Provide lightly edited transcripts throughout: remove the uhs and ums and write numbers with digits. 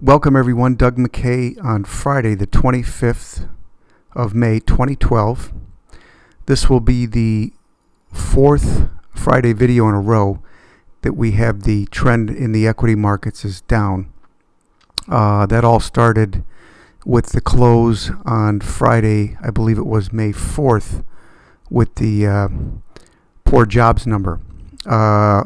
Welcome everyone, Doug McKay on Friday the 25th of May 2012. This will be the fourth Friday video in a row that we have the trend in the equity markets is down. That all started with the close on Friday, I believe it was May 4th, with the poor jobs number.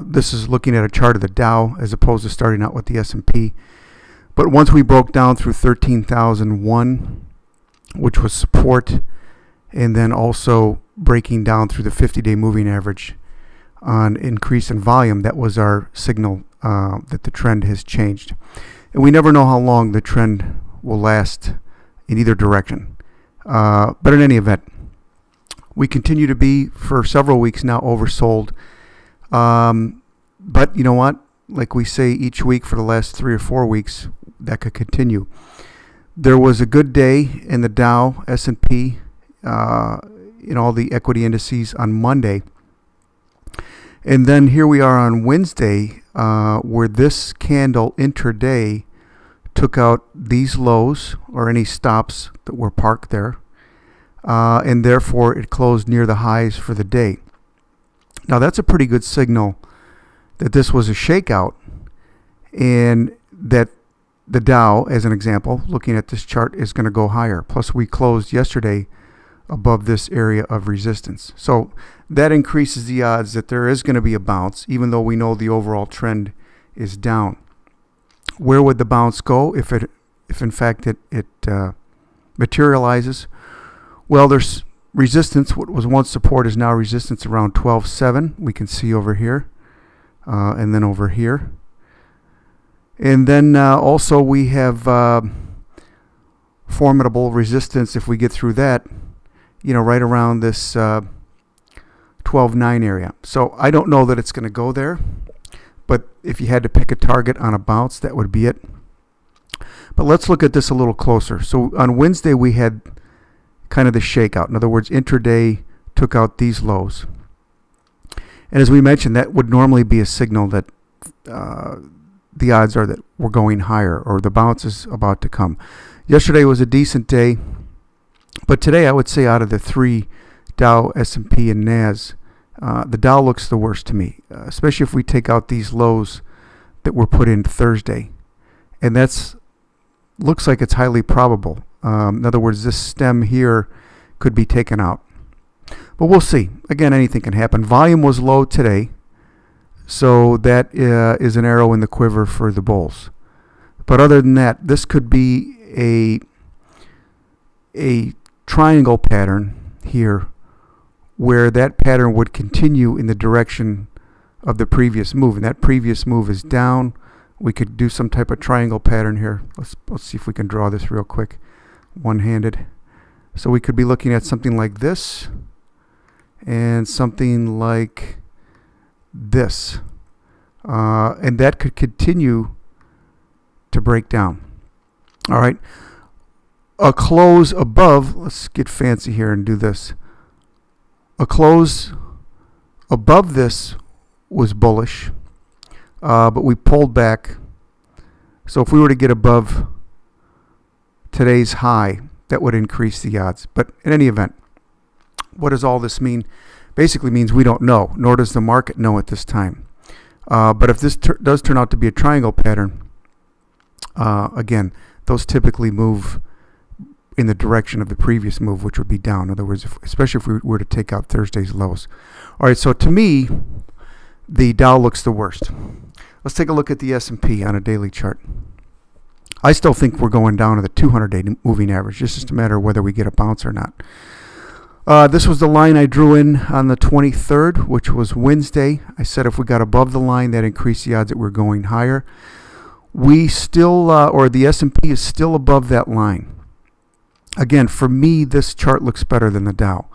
This is looking at a chart of the Dow as opposed to starting out with the S&P. But once we broke down through 13,001, which was support, and then also breaking down through the 50-day moving average on increase in volume, that was our signal that the trend has changed. And we never know how long the trend will last in either direction. But in any event, we continue to be, for several weeks now, oversold. But you know what? Like we say each week for the last 3 or 4 weeks, that could continue. There was a good day in the Dow, S&P, in all the equity indices on Monday. And then here we are on Wednesday, where this candle intraday took out these lows or any stops that were parked there. And therefore it closed near the highs for the day. Now that's a pretty good signal that this was a shakeout and that the Dow, as an example, looking at this chart, is going to go higher. Plus we closed yesterday above this area of resistance. So that increases the odds that there is going to be a bounce, even though we know the overall trend is down. Where would the bounce go if in fact it materializes? Well, there's resistance. What was once support is now resistance around 12.7. We can see over here, and then over here. And then also we have formidable resistance if we get through that, right around this 12.9 area. So I don't know that it's going to go there, but if you had to pick a target on a bounce, that would be it. But let's look at this a little closer. So on Wednesday we had kind of the shakeout. In other words, intraday took out these lows. And as we mentioned, that would normally be a signal that the odds are that we're going higher or the bounce is about to come. Yesterday was a decent day, but today I would say out of the three, Dow, S&P, and NAS, the Dow looks the worst to me, especially if we take out these lows that were put in Thursday. And that's looks like it's highly probable. In other words, this stem here could be taken out. But we'll see. Again, anything can happen. Volume was low today, so that is an arrow in the quiver for the bulls. But other than that, this could be a triangle pattern here where that pattern would continue in the direction of the previous move. And that previous move is down. We could do some type of triangle pattern here. Let's see if we can draw this real quick, one-handed. So we could be looking at something like this and something like this. And that could continue to break down. All right. A close above, let's get fancy here and do this. A close above this was bullish, but we pulled back. So if we were to get above today's high, that would increase the odds. But in any event, what does all this mean? Basically means we don't know, nor does the market know at this time. But if this does turn out to be a triangle pattern, again, those typically move in the direction of the previous move, which would be down. In other words, especially if we were to take out Thursday's lows. All right, so to me, the Dow looks the worst. Let's take a look at the S&P on a daily chart. I still think we're going down to the 200-day moving average. It's just a matter of whether we get a bounce or not. This was the line I drew in on the 23rd, which was Wednesday. I said if we got above the line, that increased the odds that we're going higher. We still, or the S&P is still above that line. Again, for me, this chart looks better than the Dow.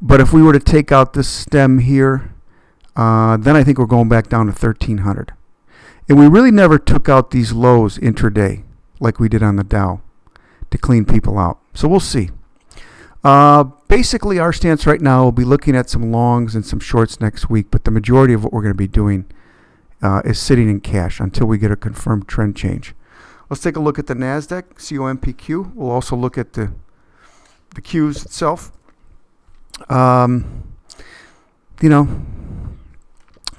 But if we were to take out this stem here, then I think we're going back down to 1,300. And we really never took out these lows intraday like we did on the Dow to clean people out. So we'll see. Basically, our stance right now will be looking at some longs and some shorts next week, but the majority of what we're going to be doing is sitting in cash until we get a confirmed trend change. Let's take a look at the NASDAQ, COMPQ. We'll also look at the Qs itself. You know,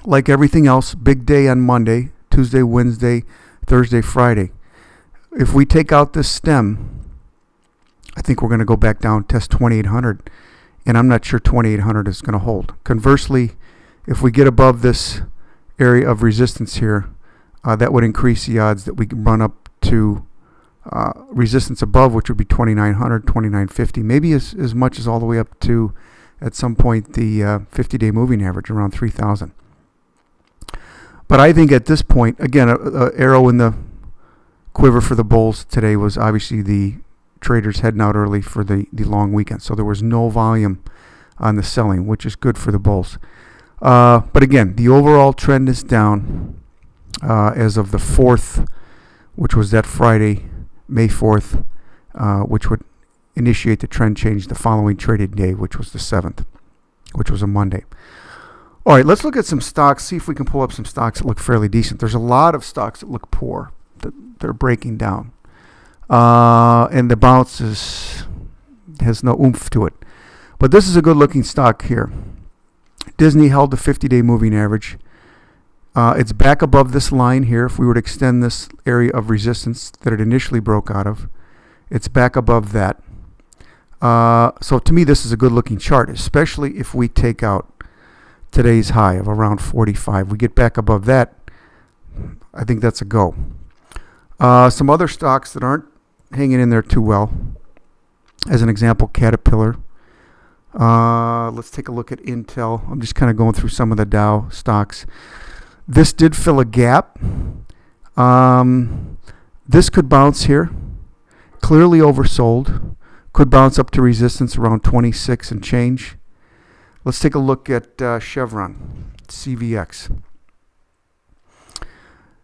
like everything else, big day on Monday, Tuesday, Wednesday, Thursday, Friday. If we take out this stem, I think we're going to go back down, test 2800, and I'm not sure 2800 is going to hold. Conversely, if we get above this area of resistance here, that would increase the odds that we can run up to resistance above, which would be 2900, 2950, maybe as much as all the way up to, at some point, the 50-day moving average around 3000. But I think at this point, again, a arrow in the quiver for the bulls today was obviously the traders heading out early for the long weekend. So there was no volume on the selling, which is good for the bulls. But again, the overall trend is down as of the 4th, which was that Friday, May 4th, which would initiate the trend change the following traded day, which was the 7th, which was a Monday. All right, let's look at some stocks, see if we can pull up some stocks that look fairly decent. There's a lot of stocks that look poor, that they're breaking down. And the bounce has no oomph to it. But this is a good-looking stock here. Disney held the 50-day moving average. It's back above this line here. If we were to extend this area of resistance that it initially broke out of, it's back above that. So to me, this is a good-looking chart, especially if we take out today's high of around 45. We get back above that, I think that's a go. Some other stocks that aren't hanging in there too well, as an example, Caterpillar. Let's take a look at Intel. I'm just kind of going through some of the Dow stocks. This did fill a gap. This could bounce here. Clearly oversold. Could bounce up to resistance around 26 and change. Let's take a look at Chevron, CVX.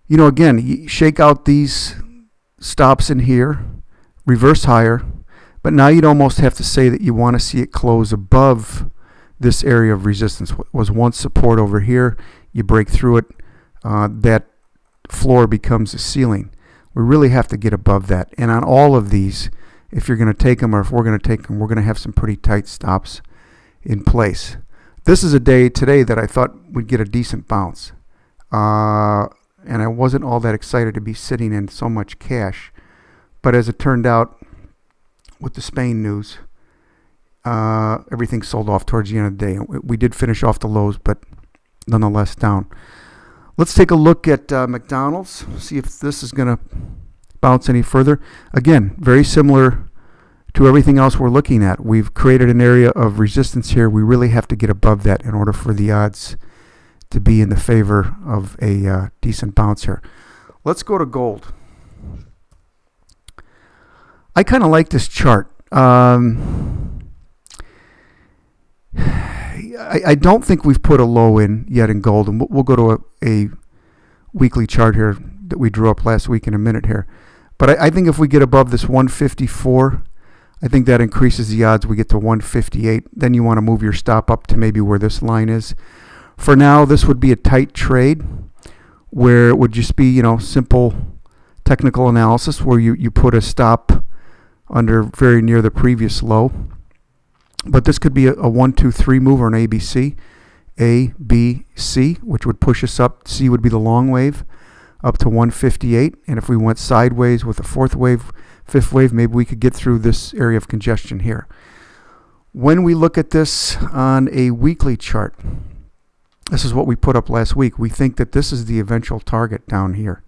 You know, again, you shake out these stops in here, reverse higher, but now you'd almost have to say that you want to see it close above this area of resistance. What was once support over here, you break through it, that floor becomes a ceiling. We really have to get above that. And on all of these, if you're going to take them, or if we're going to take them, we're going to have some pretty tight stops in place. This is a day today that I thought we'd get a decent bounce. And I wasn't all that excited to be sitting in so much cash. But as it turned out, with the Spain news, everything sold off towards the end of the day. We did finish off the lows, but nonetheless down. Let's take a look at McDonald's, see if this is going to bounce any further. Again, very similar to everything else we're looking at. We've created an area of resistance here. We really have to get above that in order for the odds to be in the favor of a decent bounce here. Let's go to gold. I kind of like this chart. I don't think we've put a low in yet in gold, and we'll go to a weekly chart here that we drew up last week in a minute here. But I think if we get above this 154, I think that increases the odds we get to 158. Then you want to move your stop up to maybe where this line is. For now, this would be a tight trade where it would just be, you know, simple technical analysis where you put a stop under very near the previous low. But this could be a 1, 2, 3 move or an ABC. A, B, C, which would push us up. C would be the long wave up to 158. And if we went sideways with a fourth wave, fifth wave, maybe we could get through this area of congestion here. When we look at this on a weekly chart, this is what we put up last week. We think that this is the eventual target down here.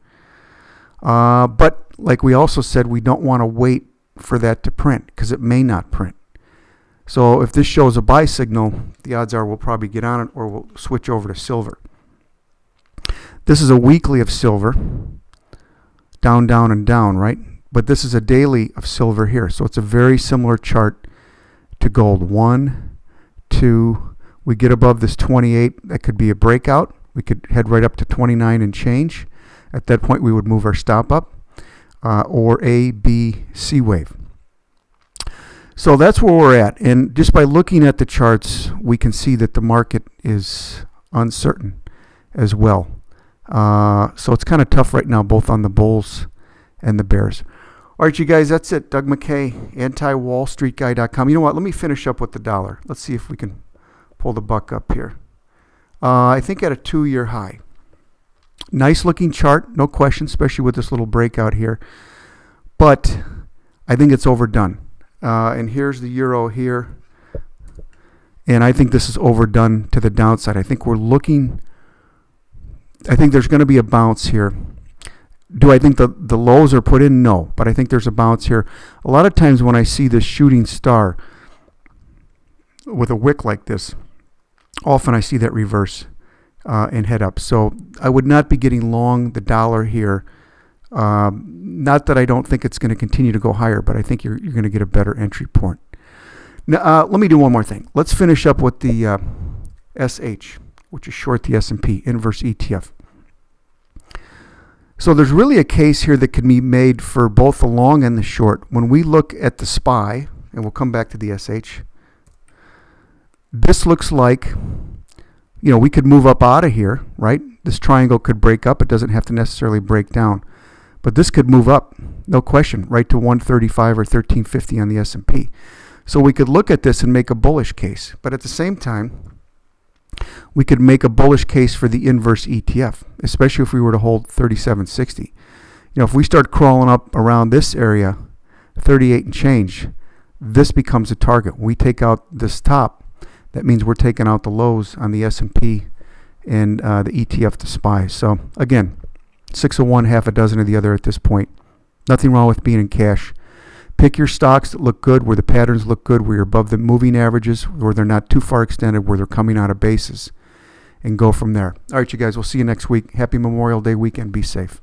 But like we also said, we don't want to wait for that to print because it may not print. So if this shows a buy signal, the odds are we'll probably get on it or we'll switch over to silver. This is a weekly of silver. Down, down, and down, right? But this is a daily of silver here. So it's a very similar chart to gold. 1, 2, we get above this 28. That could be a breakout. We could head right up to 29 and change. At that point, we would move our stop up. Or A, B, C wave. So that's where we're at. And just by looking at the charts, we can see that the market is uncertain as well. So it's kind of tough right now, both on the bulls and the bears. All right, you guys, that's it. Doug McKay, antiwallstreetguy.com. You know what? Let me finish up with the dollar. Let's see if we can pull the buck up here. I think at a 2-year high. Nice looking chart, no question, especially with this little breakout here. But I think it's overdone. And here's the euro here. And I think this is overdone to the downside. I think there's going to be a bounce here. Do I think the lows are put in? No. But I think there's a bounce here. A lot of times when I see this shooting star with a wick like this, often I see that reverse and head up. So I would not be getting long the dollar here. Not that I don't think it's going to continue to go higher, but I think you're going to get a better entry point. Now, let me do one more thing. Let's finish up with the SH, which is short the S&P, inverse ETF. So there's really a case here that can be made for both the long and the short. When we look at the SPY, and we'll come back to the SH, this looks like, we could move up out of here, right? This triangle could break up. It doesn't have to necessarily break down. But this could move up, no question, right to 135 or 1350 on the S&P. So we could look at this and make a bullish case. But at the same time, we could make a bullish case for the inverse ETF, especially if we were to hold 3760. If we start crawling up around this area, 38 and change, this becomes a target. When we take out this top, that means we're taking out the lows on the S&P and the ETF to SPY. So again, 6 of one, half a dozen of the other at this point. Nothing wrong with being in cash. Pick your stocks that look good, where the patterns look good, where you're above the moving averages, where they're not too far extended, where they're coming out of bases, and go from there. All right, you guys, we'll see you next week. Happy Memorial Day weekend. Be safe.